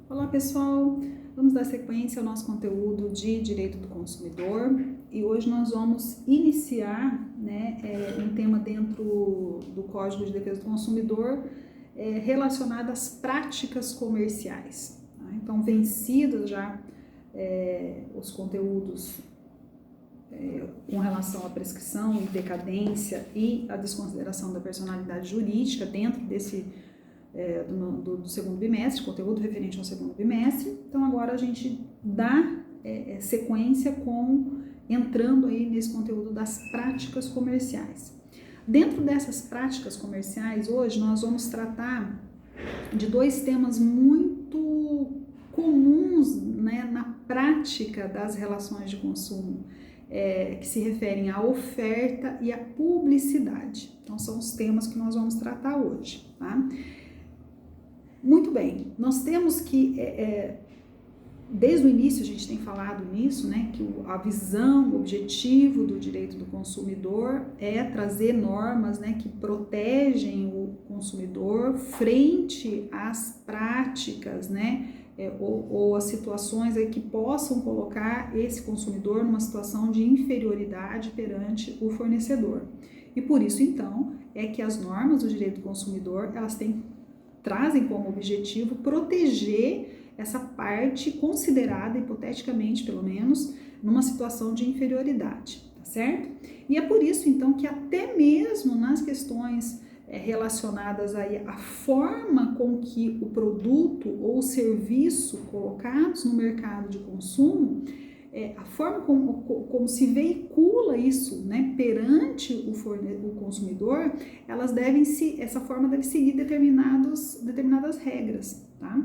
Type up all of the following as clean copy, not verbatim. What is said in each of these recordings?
Olá pessoal, vamos dar sequência ao nosso conteúdo de Direito do Consumidor e hoje nós vamos iniciar um tema dentro do Código de Defesa do Consumidor relacionado às práticas comerciais. Tá? Então, vencidos já os conteúdos com relação à prescrição e decadência e a desconsideração da personalidade jurídica dentro desse do segundo bimestre, conteúdo referente ao segundo bimestre. Então agora a gente dá sequência entrando aí nesse conteúdo das práticas comerciais. Dentro dessas práticas comerciais, hoje nós vamos tratar de dois temas muito comuns, né, na prática das relações de consumo, que se referem à oferta e à publicidade. Então são os temas que nós vamos tratar hoje, tá? Muito bem, nós temos que, desde o início a gente tem falado nisso, né, que a visão, o objetivo do direito do consumidor é trazer normas, né, que protegem o consumidor frente às práticas, né, ou as situações aí que possam colocar esse consumidor numa situação de inferioridade perante o fornecedor. E por isso, então, é que as normas do direito do consumidor, elas trazem como objetivo proteger essa parte considerada, hipoteticamente pelo menos, numa situação de inferioridade, tá certo? E é por isso, então, que até mesmo nas questões relacionadas aí à forma com que o produto ou o serviço colocados no mercado de consumo, a forma como se veicula isso, né, perante o consumidor, essa forma deve seguir determinadas regras, tá?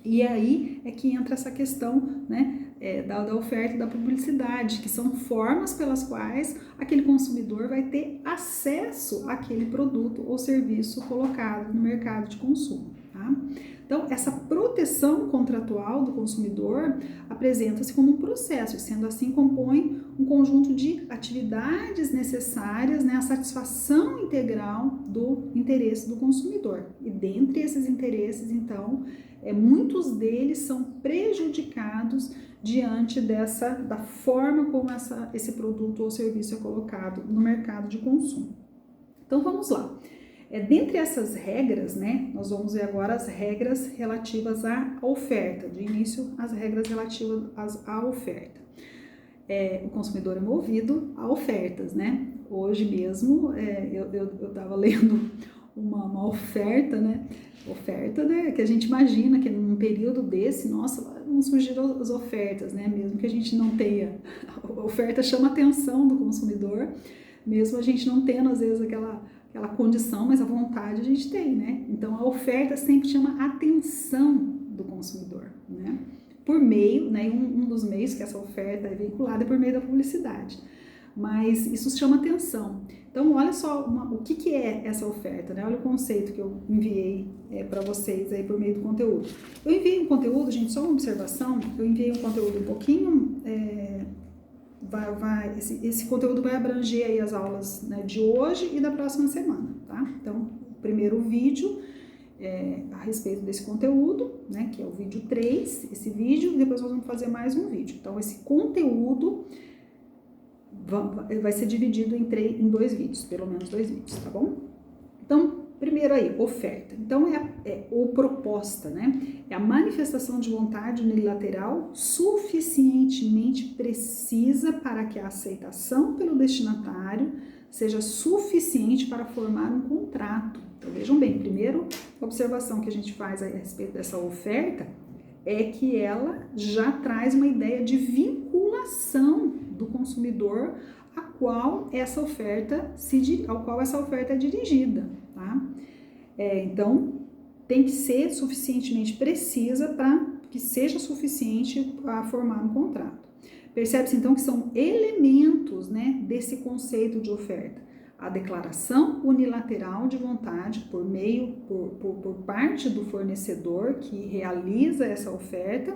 E aí é que entra essa questão, né, da oferta e da publicidade, que são formas pelas quais aquele consumidor vai ter acesso àquele produto ou serviço colocado no mercado de consumo, tá? Então, essa proteção contratual do consumidor apresenta-se como um processo, e sendo assim compõe um conjunto de atividades necessárias, né, à satisfação integral do interesse do consumidor. E dentre esses interesses, então, muitos deles são prejudicados diante da forma como esse produto ou serviço é colocado no mercado de consumo. Então, vamos lá. Dentre essas regras, né, nós vamos ver agora as regras relativas à oferta. De início, as regras relativas à oferta. O consumidor é movido a ofertas, né? Hoje mesmo, eu estava lendo uma oferta, né? Que a gente imagina que num período desse, nossa, vão surgir as ofertas, né? Mesmo que a gente não tenha, a oferta chama a atenção do consumidor, mesmo a gente não tendo, às vezes, aquela condição, mas a vontade a gente tem, né? Então, a oferta sempre chama a atenção do consumidor, né? Por meio, né? Um dos meios que essa oferta é veiculada é por meio da publicidade, mas isso chama atenção. Então, olha só o que é essa oferta, né? Olha o conceito que eu enviei para vocês aí por meio do conteúdo. Eu enviei um conteúdo, gente, só uma observação, eu enviei um conteúdo um pouquinho... Esse conteúdo vai abranger aí as aulas, né, de hoje e da próxima semana, tá? Então, o primeiro vídeo a respeito desse conteúdo, né, que é o vídeo 3, esse vídeo, e depois nós vamos fazer mais um vídeo. Então, esse conteúdo vai ser dividido em dois vídeos, pelo menos 2 vídeos, tá bom? Então, primeiro aí, oferta. Então, ou proposta, né? É a manifestação de vontade unilateral suficientemente precisa para que a aceitação pelo destinatário seja suficiente para formar um contrato. Então, vejam bem, primeiro, a observação que a gente faz a respeito dessa oferta é que ela já traz uma ideia de vinculação do consumidor ao qual essa oferta é dirigida, tá? Então, tem que ser suficientemente precisa para que seja suficiente para formar um contrato. Percebe-se, então, que são elementos, né, desse conceito de oferta. A declaração unilateral de vontade por parte do fornecedor que realiza essa oferta,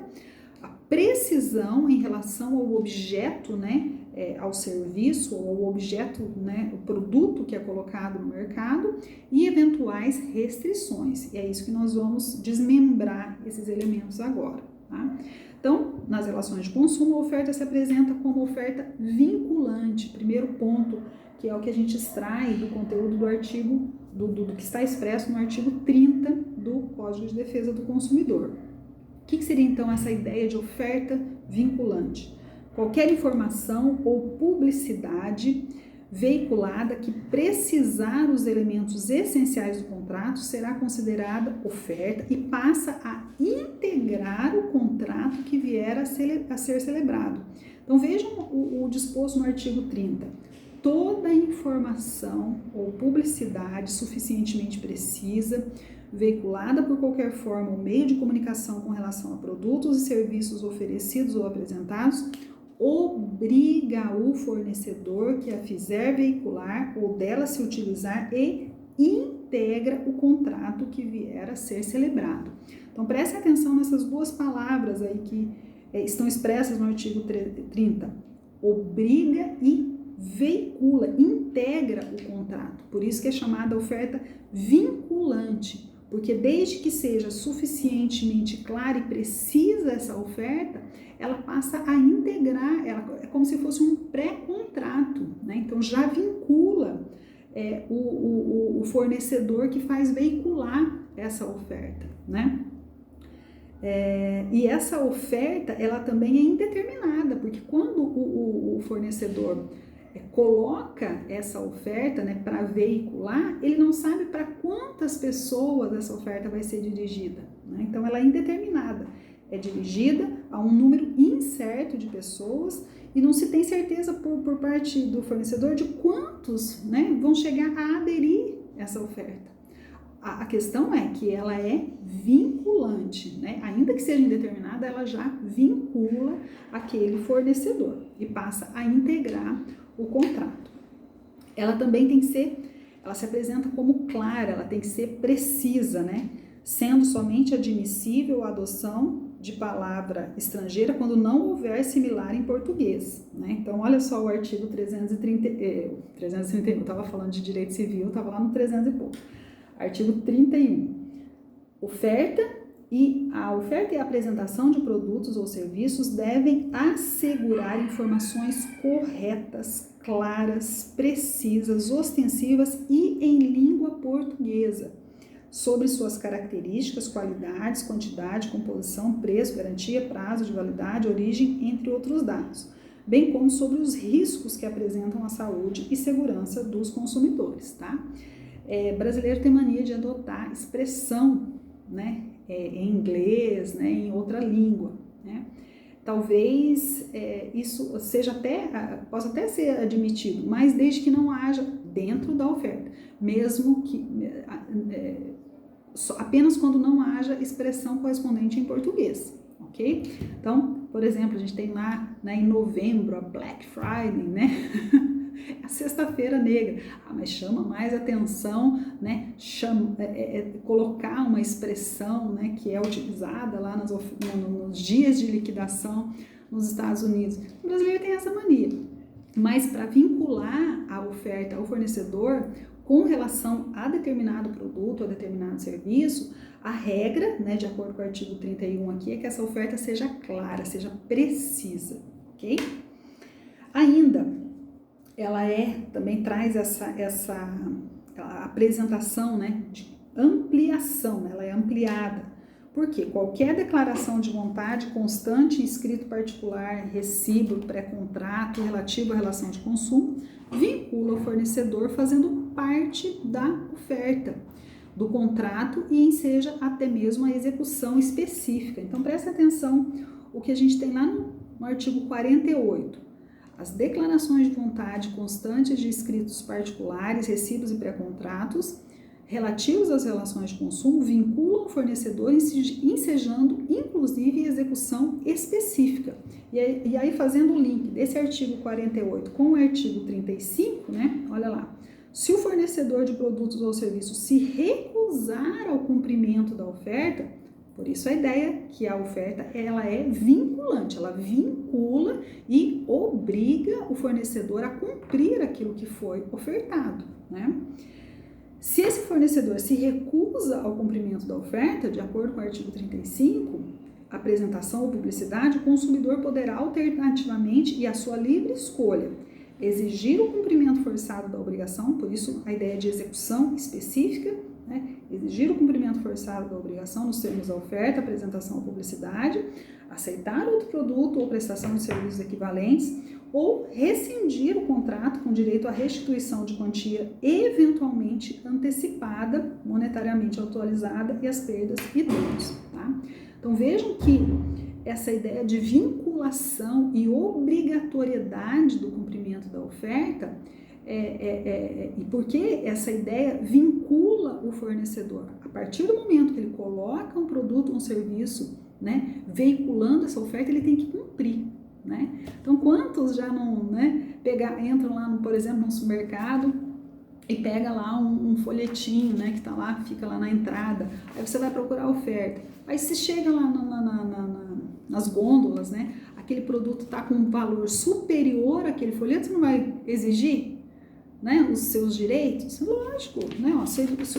a precisão em relação ao objeto, né, ao serviço ou ao objeto, né, o produto que é colocado no mercado e eventuais restrições. E é isso que nós vamos desmembrar esses elementos agora, tá? Então, nas relações de consumo, a oferta se apresenta como oferta vinculante, primeiro ponto, que é o que a gente extrai do conteúdo do artigo, do que está expresso no artigo 30 do Código de Defesa do Consumidor. O que seria então essa ideia de oferta vinculante? Qualquer informação ou publicidade veiculada que precisar os elementos essenciais do contrato será considerada oferta e passa a integrar o contrato que vier a ser celebrado. Então vejam o disposto no artigo 30. Toda informação ou publicidade suficientemente precisa, veiculada por qualquer forma ou meio de comunicação com relação a produtos e serviços oferecidos ou apresentados, obriga o fornecedor que a fizer veicular ou dela se utilizar e integra o contrato que vier a ser celebrado. Então preste atenção nessas duas palavras aí que estão expressas no artigo 30. Obriga e veicula, integra o contrato. Por isso que é chamada oferta vinculante, porque desde que seja suficientemente clara e precisa essa oferta, ela passa a integrar, ela é como se fosse um pré-contrato, né? Então já vincula o fornecedor que faz veicular essa oferta, né? E essa oferta, ela também é indeterminada, porque quando o fornecedor coloca essa oferta, né, para veicular, ele não sabe para quantas pessoas essa oferta vai ser dirigida, né? Então ela é indeterminada, é dirigida a um número incerto de pessoas e não se tem certeza por parte do fornecedor de quantos, né, vão chegar a aderir essa oferta. A questão é que ela é vinculante, né? Ainda que seja indeterminada, ela já vincula aquele fornecedor e passa a integrar o contrato. Ela também tem que ser, ela se apresenta como clara, ela tem que ser precisa, né? Sendo somente admissível a adoção de palavra estrangeira quando não houver similar em português, né? Então, olha só o artigo 331, eu estava falando de direito civil, estava lá no 300 e pouco. Artigo 31. A oferta e a apresentação de produtos ou serviços devem assegurar informações corretas, claras, precisas, ostensivas e em língua portuguesa sobre suas características, qualidades, quantidade, composição, preço, garantia, prazo de validade, origem, entre outros dados, bem como sobre os riscos que apresentam à saúde e segurança dos consumidores, tá? Brasileiro tem mania de adotar expressão, né, em inglês, né, em outra língua, né? Talvez isso possa até ser admitido, mas desde que não haja dentro da oferta, mesmo que apenas quando não haja expressão correspondente em português, ok? Então, por exemplo, a gente tem lá, né, em novembro a Black Friday, né? A sexta-feira negra, mas chama mais atenção, né? Colocar uma expressão, né, que é utilizada lá nos dias de liquidação nos Estados Unidos. O brasileiro tem essa mania, mas para vincular a oferta ao fornecedor com relação a determinado produto, a determinado serviço, a regra, né, de acordo com o artigo 31 aqui, é que essa oferta seja clara, seja precisa, ok? Ainda, ela também traz essa apresentação, né, de ampliação, né, ela é ampliada. Por quê? Qualquer declaração de vontade constante em escrito particular, recibo, pré-contrato relativo à relação de consumo, vincula o fornecedor fazendo parte da oferta, do contrato e enseja até mesmo a execução específica. Então, presta atenção o que a gente tem lá no artigo 48. As declarações de vontade constantes de escritos particulares, recibos e pré-contratos relativos às relações de consumo vinculam o fornecedor ensejando, inclusive, execução específica. E aí, fazendo o link desse artigo 48 com o artigo 35, né? Olha lá. Se o fornecedor de produtos ou serviços se recusar ao cumprimento da oferta, Por isso a ideia que a oferta ela é vinculante, ela vincula e obriga o fornecedor a cumprir aquilo que foi ofertado, né? Se esse fornecedor se recusa ao cumprimento da oferta, de acordo com o artigo 35, apresentação ou publicidade, o consumidor poderá alternativamente e à sua livre escolha exigir o cumprimento forçado da obrigação, por isso a ideia de execução específica, né? Exigir o cumprimento forçado da obrigação nos termos da oferta, apresentação ou publicidade, aceitar outro produto ou prestação de serviços equivalentes, ou rescindir o contrato com direito à restituição de quantia eventualmente antecipada, monetariamente atualizada e as perdas e danos. Tá? Então vejam que essa ideia de vinculação e obrigatoriedade do cumprimento da oferta, e porque essa ideia vincula o fornecedor. A partir do momento que ele coloca um produto ou um serviço, né, veiculando essa oferta, ele tem que cumprir. Né? Então, quantos já não, né, entram lá, por exemplo, no supermercado e pega lá um folhetinho, né, que tá lá, fica lá na entrada, aí você vai procurar a oferta, aí você chega lá nas gôndolas, né, aquele produto tá com um valor superior àquele folheto, você não vai exigir, né, os seus direitos? Lógico, né,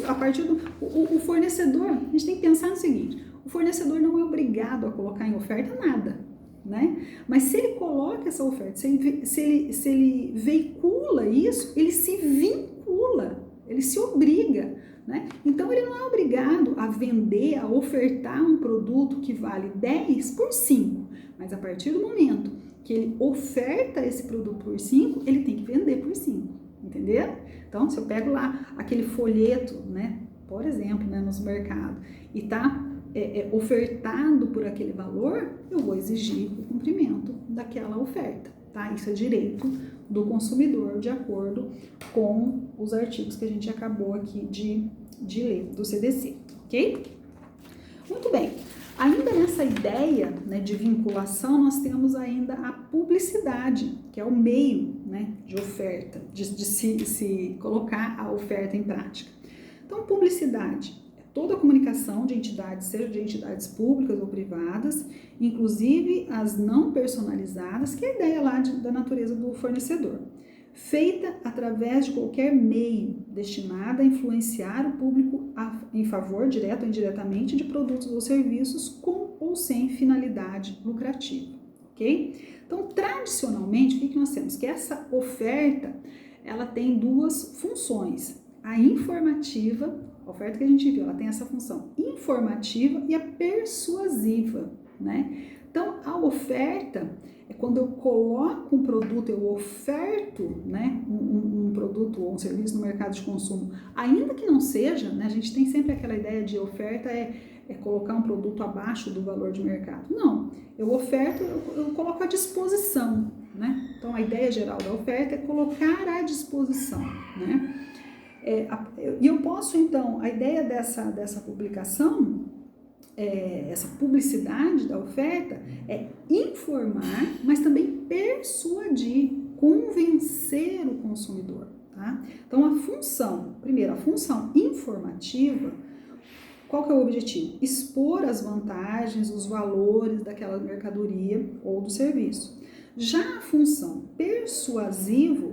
a partir do o fornecedor, a gente tem que pensar no seguinte, o fornecedor não é obrigado a colocar em oferta nada, né? Mas se ele coloca essa oferta, se ele veicula isso, ele se vincula, ele se obriga, né? Então ele não é obrigado a vender, a ofertar um produto que vale 10 por 5, mas a partir do momento que ele oferta esse produto por 5, ele tem que vender por 5, entendeu? Então se eu pego lá aquele folheto, né, por exemplo, né, nos mercados, e tá ofertado por aquele valor, eu vou exigir o cumprimento daquela oferta, tá? Isso é direito do consumidor, de acordo com os artigos que a gente acabou aqui de ler, do CDC, ok? Muito bem. Ainda nessa ideia, né, de vinculação, nós temos ainda a publicidade, que é o meio, né, de oferta, de se colocar a oferta em prática. Então, publicidade toda a comunicação de entidades, seja de entidades públicas ou privadas, inclusive as não personalizadas, que é a ideia lá da natureza do fornecedor, feita através de qualquer meio destinada a influenciar o público em favor, direto ou indiretamente, de produtos ou serviços com ou sem finalidade lucrativa, ok? Então, tradicionalmente, o que nós temos? Que essa oferta, ela tem duas funções, a informativa. A oferta que a gente viu, ela tem essa função informativa e a persuasiva, né? Então, a oferta é quando eu coloco um produto, eu oferto, né, um produto ou um serviço no mercado de consumo, ainda que não seja, né, a gente tem sempre aquela ideia de oferta é colocar um produto abaixo do valor de mercado. Não, eu oferto, eu coloco à disposição, né? Então, a ideia geral da oferta é colocar à disposição, né? E eu posso, então, a ideia dessa publicação, essa publicidade da oferta, é informar, mas também persuadir, convencer o consumidor. Tá? Então, primeiro, a função informativa, qual que é o objetivo? Expor as vantagens, os valores daquela mercadoria ou do serviço. Já a função persuasiva,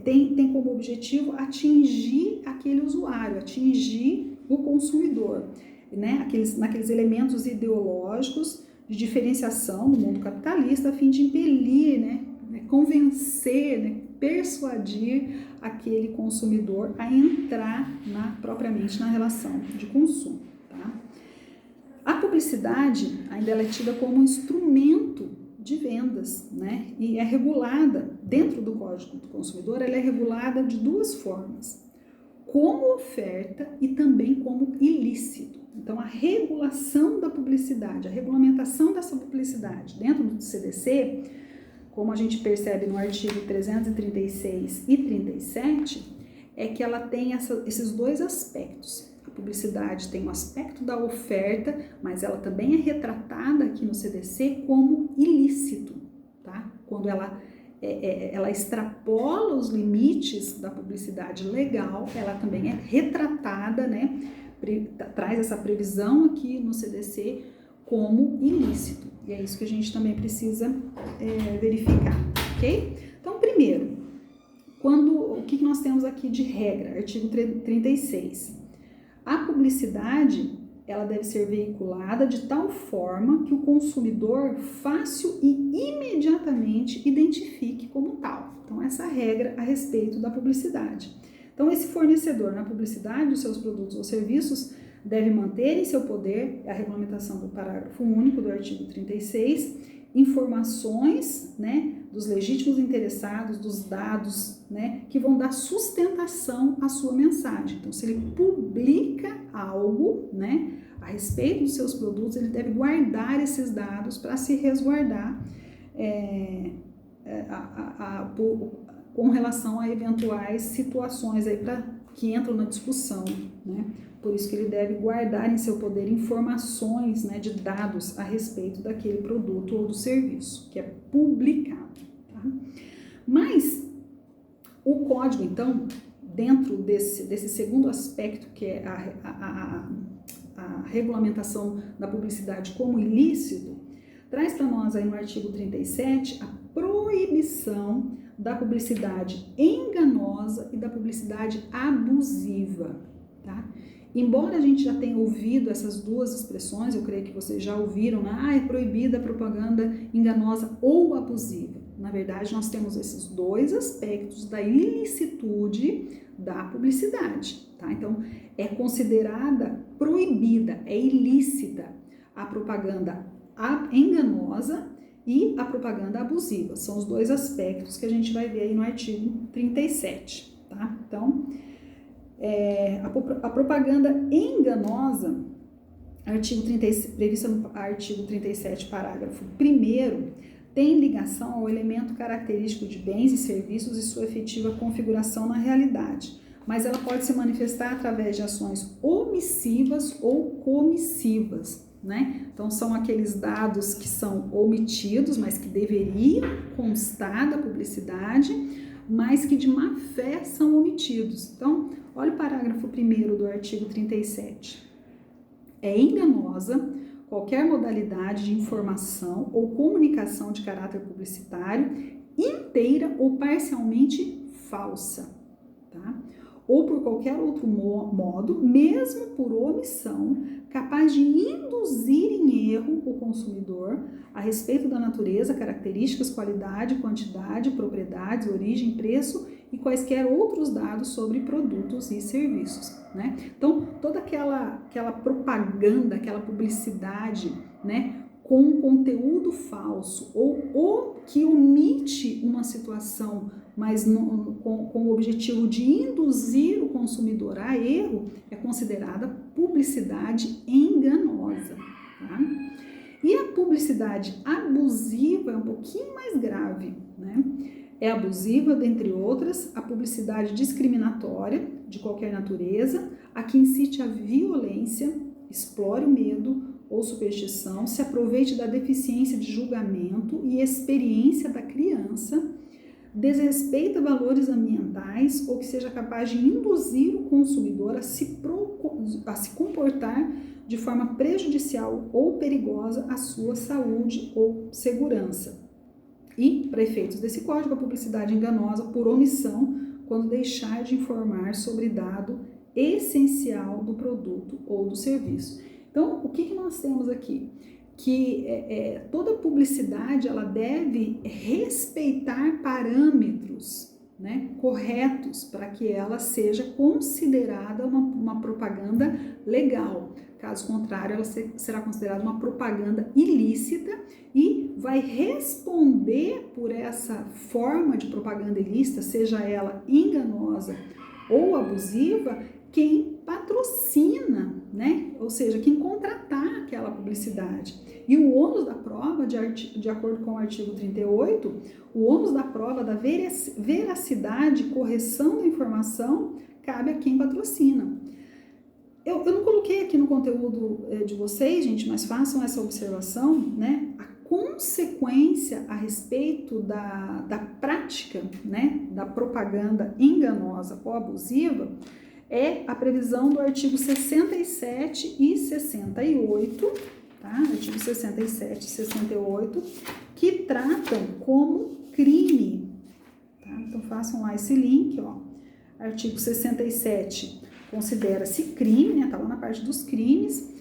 tem como objetivo atingir aquele usuário, atingir o consumidor, né? Naqueles elementos ideológicos de diferenciação do mundo capitalista, a fim de impelir, né? Convencer, né? Persuadir aquele consumidor a entrar propriamente na relação de consumo. Tá? A publicidade ainda é tida como um instrumento de vendas, né? E é regulada, dentro do Código do Consumidor, ela é regulada de duas formas, como oferta e também como ilícito. Então, a regulação da publicidade, a regulamentação dessa publicidade dentro do CDC, como a gente percebe no artigo 336 e 37, é que ela tem esses dois aspectos. A publicidade tem um aspecto da oferta, mas ela também é retratada aqui no CDC como ilícito, tá? Quando ela extrapola os limites da publicidade legal, ela também é retratada, né, traz essa previsão aqui no CDC como ilícito. E é isso que a gente também precisa verificar, ok? Então, primeiro, o que nós temos aqui de regra? Artigo 36. A publicidade, ela deve ser veiculada de tal forma que o consumidor fácil e imediatamente identifique como tal. Então, essa regra a respeito da publicidade. Então, esse fornecedor na publicidade dos seus produtos ou serviços deve manter em seu poder a regulamentação do parágrafo único do artigo 36, informações, né, dos legítimos interessados, dos dados, né, que vão dar sustentação à sua mensagem. Então, se ele publica algo, né, a respeito dos seus produtos, ele deve guardar esses dados para se resguardar com relação a eventuais situações aí que entram na discussão, né? Por isso que ele deve guardar em seu poder informações, né, de dados a respeito daquele produto ou do serviço que é publicado. Tá? Mas o código, então, dentro desse segundo aspecto, que é a regulamentação da publicidade como ilícito, traz para nós aí no artigo 37 a proibição da publicidade enganosa e da publicidade abusiva, tá? Embora a gente já tenha ouvido essas duas expressões, eu creio que vocês já ouviram, né? É proibida a propaganda enganosa ou abusiva. Na verdade, nós temos esses dois aspectos da ilicitude da publicidade, tá? Então, é considerada proibida, é ilícita a propaganda enganosa e a propaganda abusiva. São os dois aspectos que a gente vai ver aí no artigo 37, tá? Então, a propaganda enganosa, prevista no artigo 37, parágrafo 1º, tem ligação ao elemento característico de bens e serviços e sua efetiva configuração na realidade, mas ela pode se manifestar através de ações omissivas ou comissivas, né? Então, são aqueles dados que são omitidos, mas que deveriam constar da publicidade, mas que de má fé são omitidos. Então, olha o parágrafo 1º do artigo 37. É enganosa qualquer modalidade de informação ou comunicação de caráter publicitário inteira ou parcialmente falsa, tá? Ou por qualquer outro modo, mesmo por omissão, capaz de induzir em erro o consumidor a respeito da natureza, características, qualidade, quantidade, propriedades, origem, preço e quaisquer outros dados sobre produtos e serviços, né? Então, toda aquela propaganda, aquela publicidade, né, com conteúdo falso ou que omite uma situação, mas com o objetivo de induzir o consumidor a erro, é considerada publicidade enganosa, tá? E a publicidade abusiva é um pouquinho mais grave, né? É abusiva, dentre outras, a publicidade discriminatória de qualquer natureza, a que incite a violência, explore o medo ou superstição, se aproveite da deficiência de julgamento e experiência da criança, desrespeita valores ambientais ou que seja capaz de induzir o consumidor a se comportar de forma prejudicial ou perigosa à sua saúde ou segurança. E, para efeitos desse código, a publicidade enganosa por omissão, quando deixar de informar sobre dado essencial do produto ou do serviço. Então, o que nós temos aqui? Que toda publicidade ela deve respeitar parâmetros, né, corretos para que ela seja considerada uma propaganda legal. Caso contrário, ela será considerada uma propaganda ilícita e vai responder por essa forma de propaganda ilícita, seja ela enganosa ou abusiva, quem patrocina, né? Ou seja, quem contratar aquela publicidade. E o ônus da prova, de acordo com o artigo 38, o ônus da prova da veracidade e correção da informação cabe a quem patrocina. Eu não coloquei aqui no conteúdo de vocês, gente, mas façam essa observação, né? A consequência a respeito da prática, né, da propaganda enganosa ou abusiva é a previsão do artigo 67 e 68, tá? Artigo 67 e 68, que tratam como crime, tá? Então façam lá esse link, ó. Artigo 67 considera-se crime, né? Tá lá na parte dos crimes.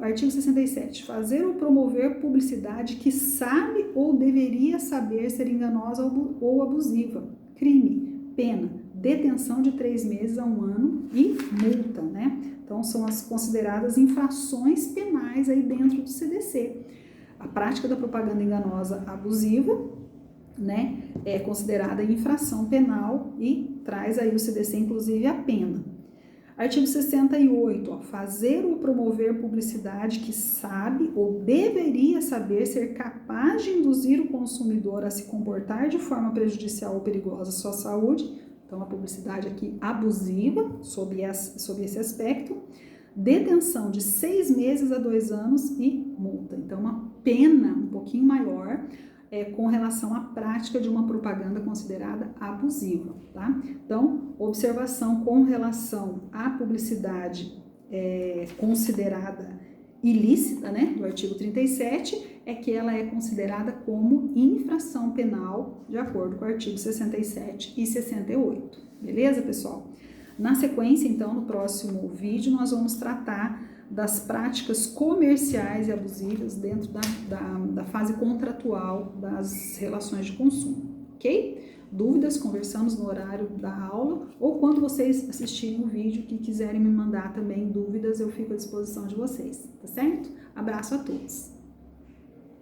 Artigo 67, fazer ou promover publicidade que sabe ou deveria saber ser enganosa ou abusiva. Crime, pena, detenção de 3 meses a 1 ano e multa, né? Então, são as consideradas infrações penais aí dentro do CDC. A prática da propaganda enganosa abusiva, né, é considerada infração penal e traz aí o CDC, inclusive, a pena. Artigo 68, ó, fazer ou promover publicidade que sabe ou deveria saber ser capaz de induzir o consumidor a se comportar de forma prejudicial ou perigosa à sua saúde. Então, a publicidade aqui abusiva, sob esse aspecto. Detenção de 6 meses a 2 anos e multa. Então, uma pena um pouquinho maior com relação à prática de uma propaganda considerada abusiva, tá? Então, observação com relação à publicidade considerada ilícita, né, do artigo 37, é que ela é considerada como infração penal, de acordo com o artigo 67 e 68. Beleza, pessoal? Na sequência, então, no próximo vídeo, nós vamos tratar das práticas comerciais e abusivas dentro da fase contratual das relações de consumo, ok? Dúvidas, conversamos no horário da aula, ou quando vocês assistirem o vídeo que quiserem me mandar também dúvidas, eu fico à disposição de vocês, tá certo? Abraço a todos!